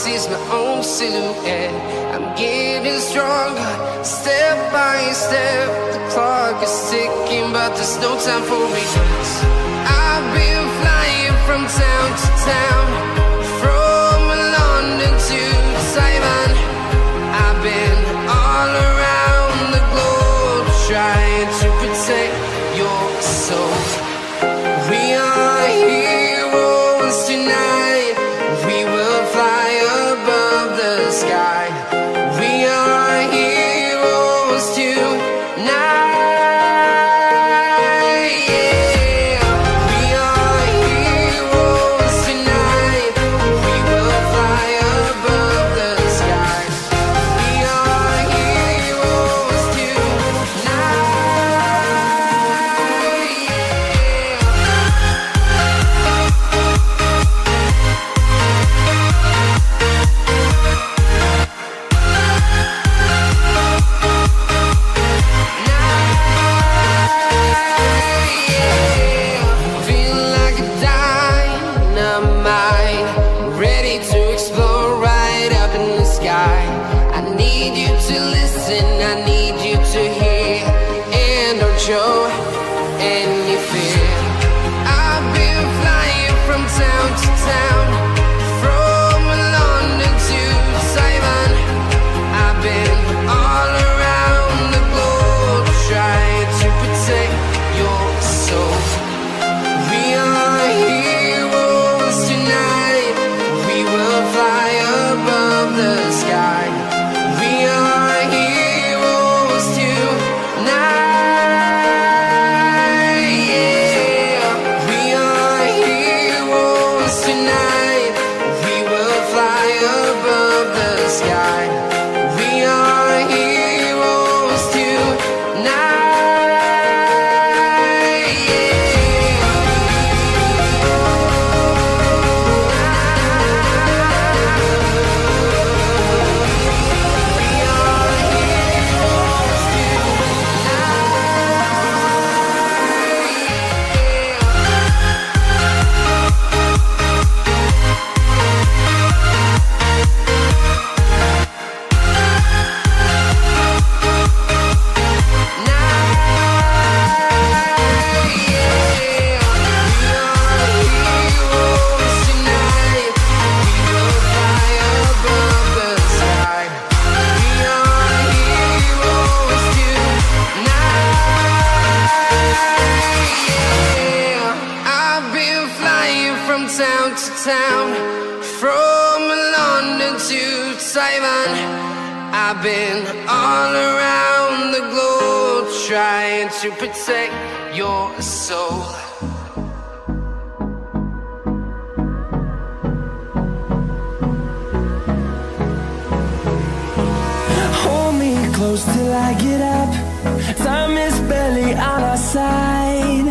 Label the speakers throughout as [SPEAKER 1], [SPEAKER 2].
[SPEAKER 1] sees my own silhouette. I'm getting stronger, step by step. The clock is ticking, but there's no time for regrets. I've been flying from town to town, from London to Taiwan. I've been all around the globe, trying to protect your soul. We are heroes tonight. We will fly above the sky. We are heroes tonight. Show any fear. I've been flying from town to town, from London to Taiwan. I've been all around the globe, trying to protect your soul. We are heroes tonight. We will fly above the sky. We are heroes tonight. I've been all around the globe, trying to protect your soul.
[SPEAKER 2] Hold me close till I get up. Time is barely on our side.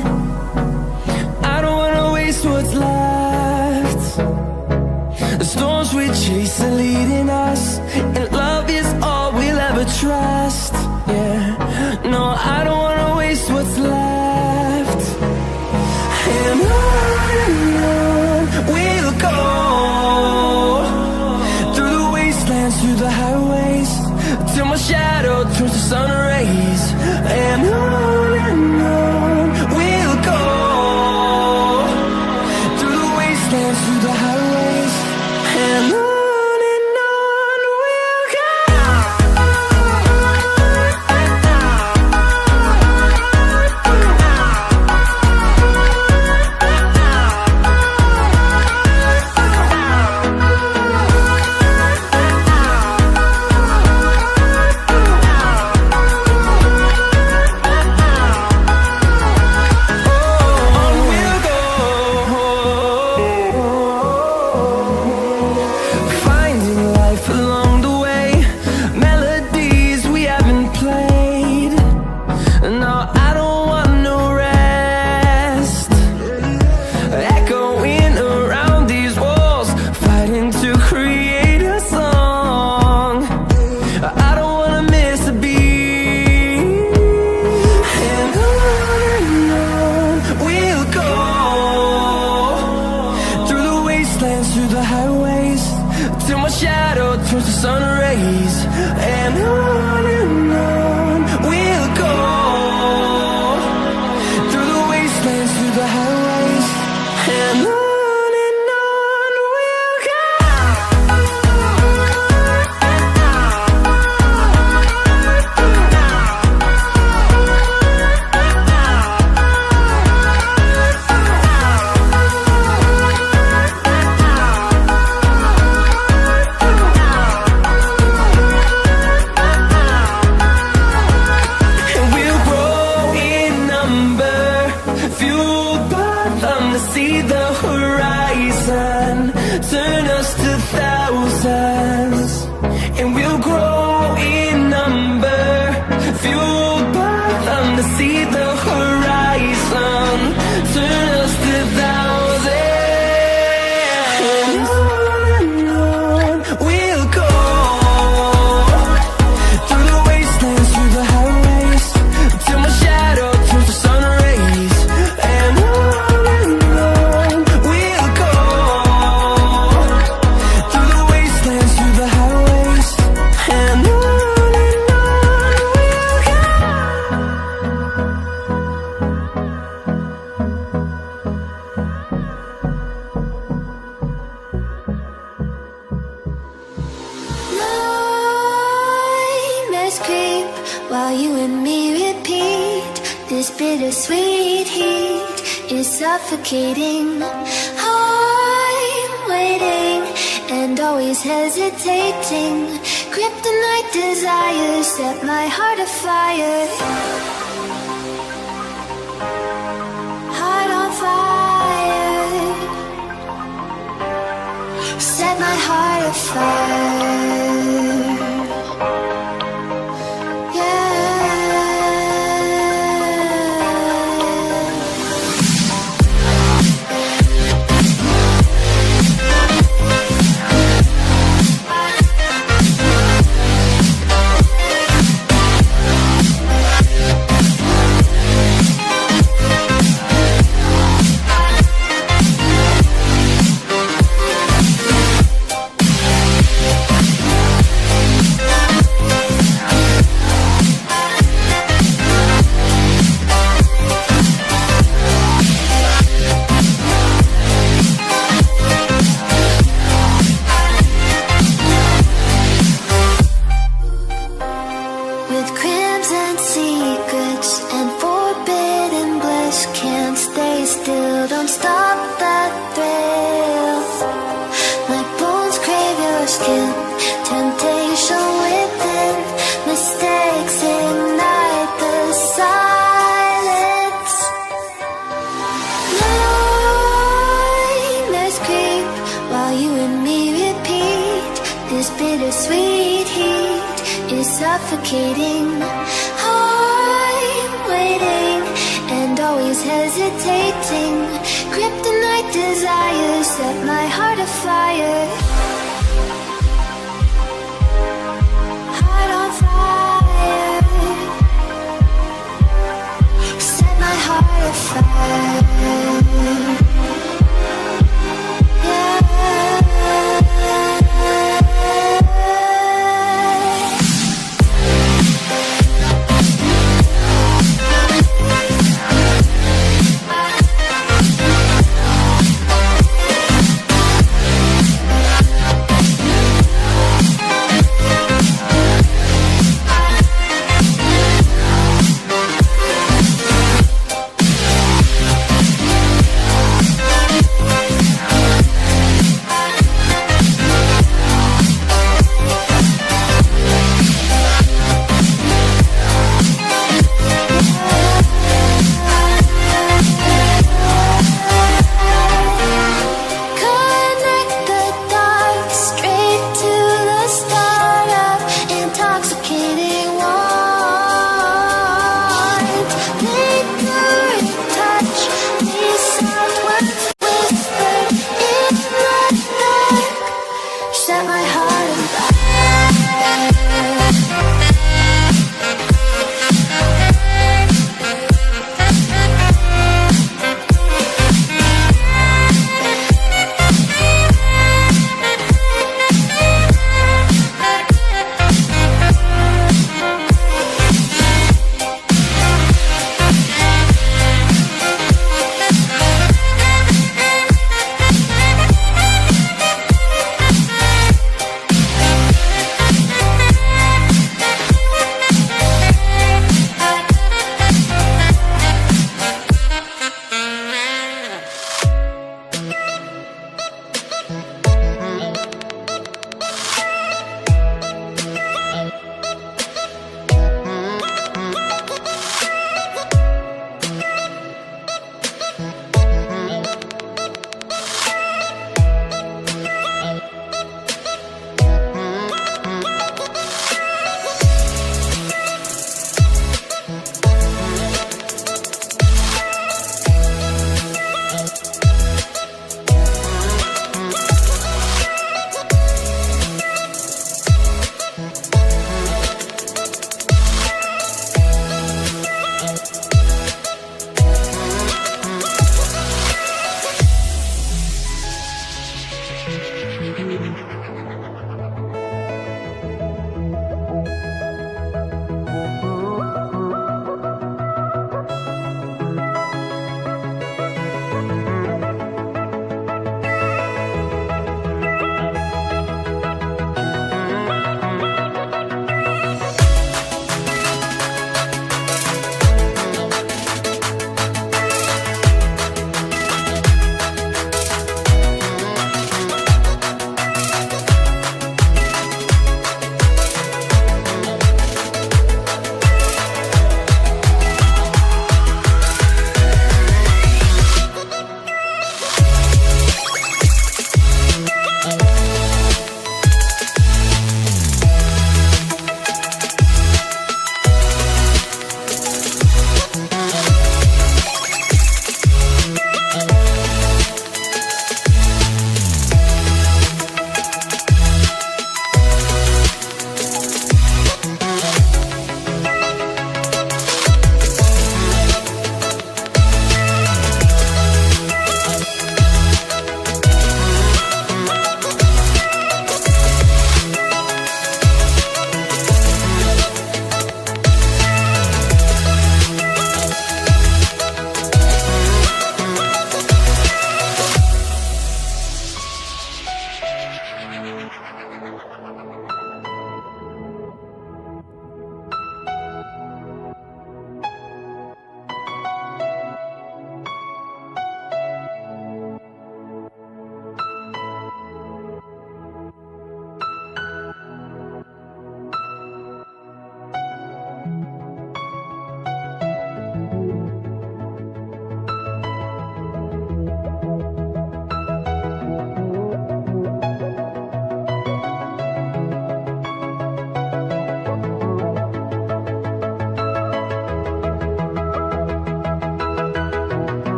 [SPEAKER 2] I don't wanna waste what's left. The storms we chase are leading us, and love is all we'll ever trust. Yeah, no, I don't wanna waste what's left. And on we'll go, through the wastelands, through the highways, till my shadow turns to sun rays. And on we'll go, through the wastelands, through the highways, and on. shadow turns to sun rays, and on we'll go, through the wastelands, through the highways, and on. See the horizon, turn us to thousands, and we'll grow in number, fueled by them to see the horizon, turn us to thousands, and on we'll go, through the wastelands, through the highways, till my shadow turns to sun rays, and on.
[SPEAKER 3] While you and me repeat, this bittersweet heat is suffocating. I'm waiting and always hesitating. Kryptonite desires set my heart afire. Heart on fire. Set my heart afire. Bittersweet heat is suffocating. I'm waiting and always hesitating. Kryptonite desires set my heart afire. Heart on fire. Set my heart afire.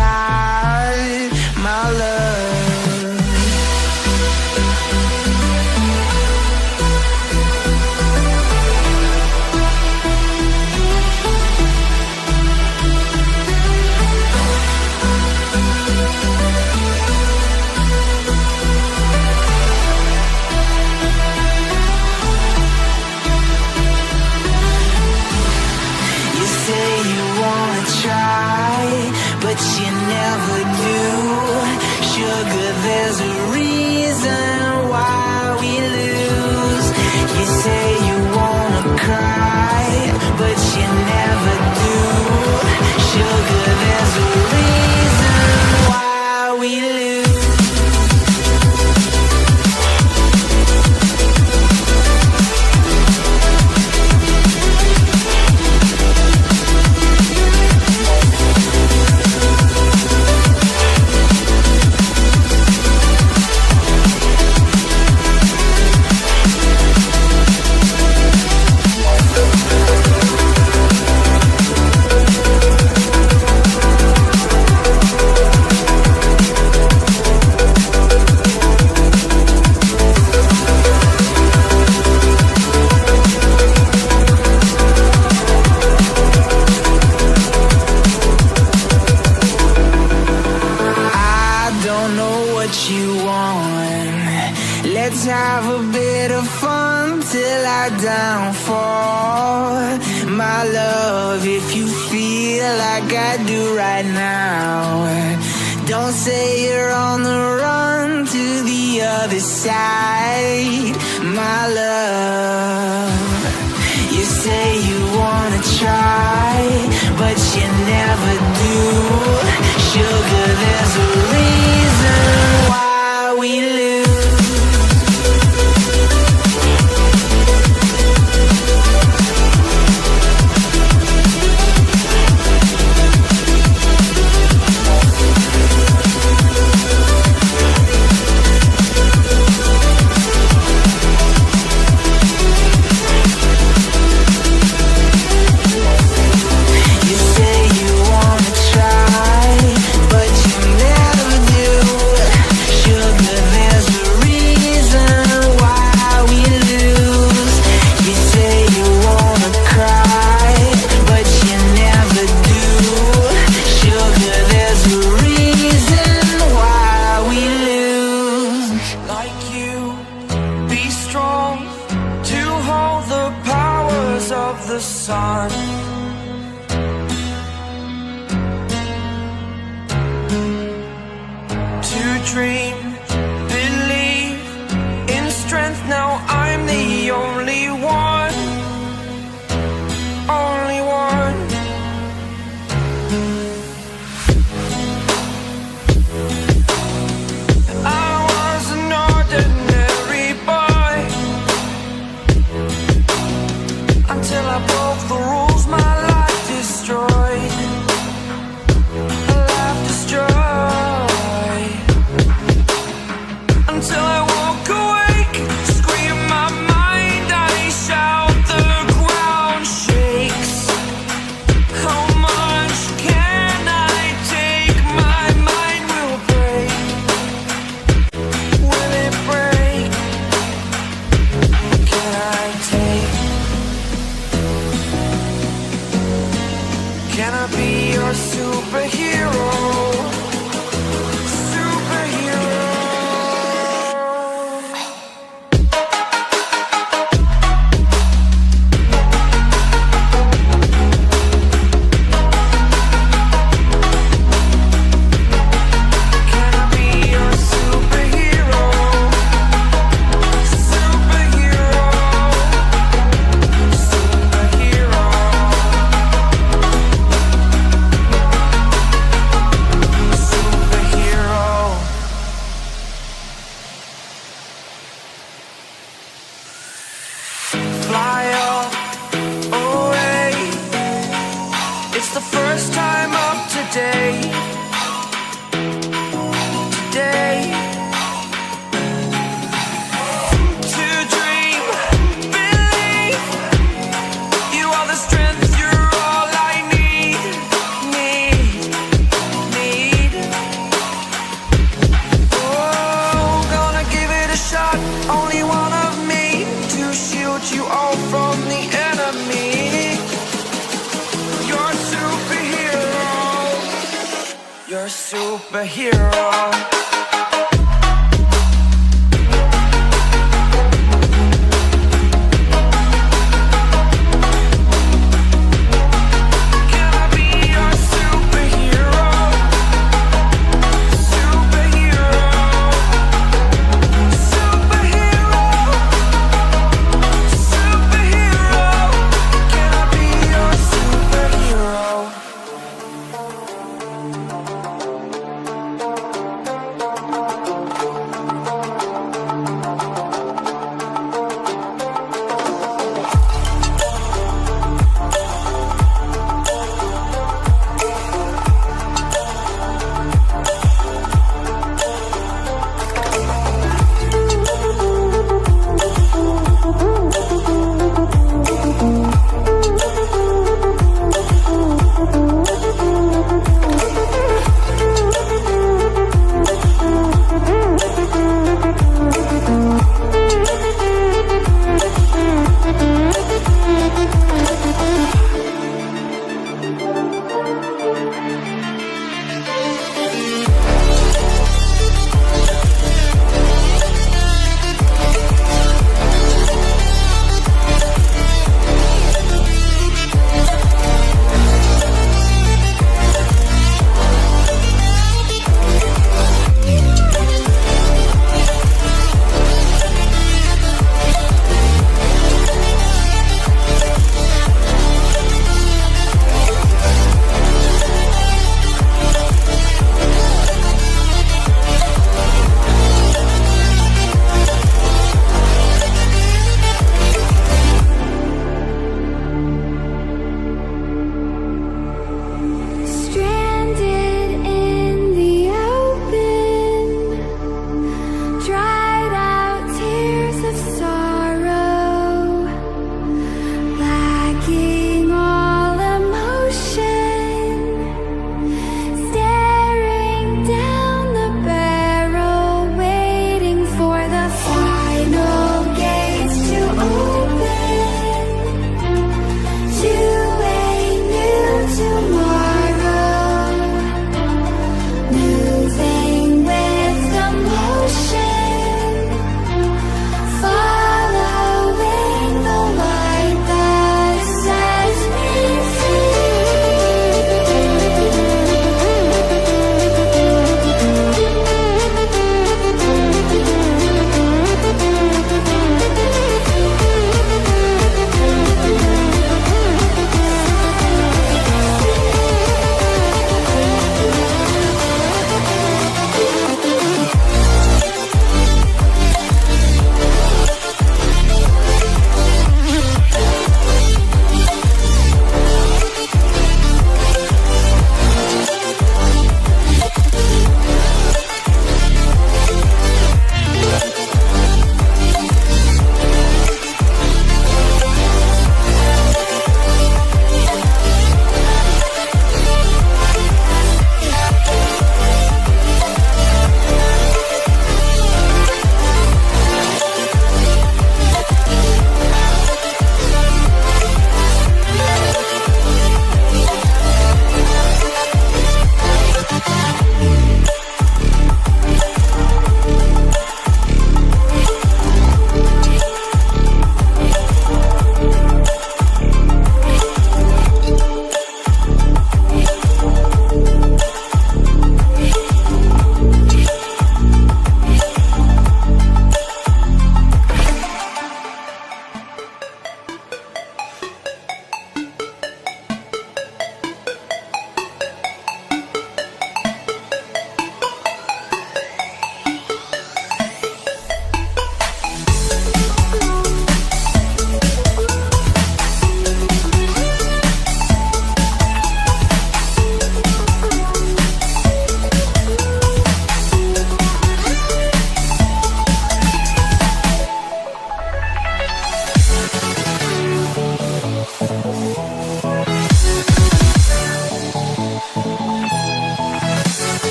[SPEAKER 2] side, my love. But you never do. Sugar, there's a reason why we lose. You say you wanna cry, but you never do. Sugar, there's a reason why we lose. Let's have a bit of fun till I downfall. My love, if you feel like I do right now, don't say you're on the run to the other side. My love, you say you wanna try, but you never do. Sugar, there's a reason why we lose. You're a superhero.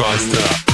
[SPEAKER 4] Faster.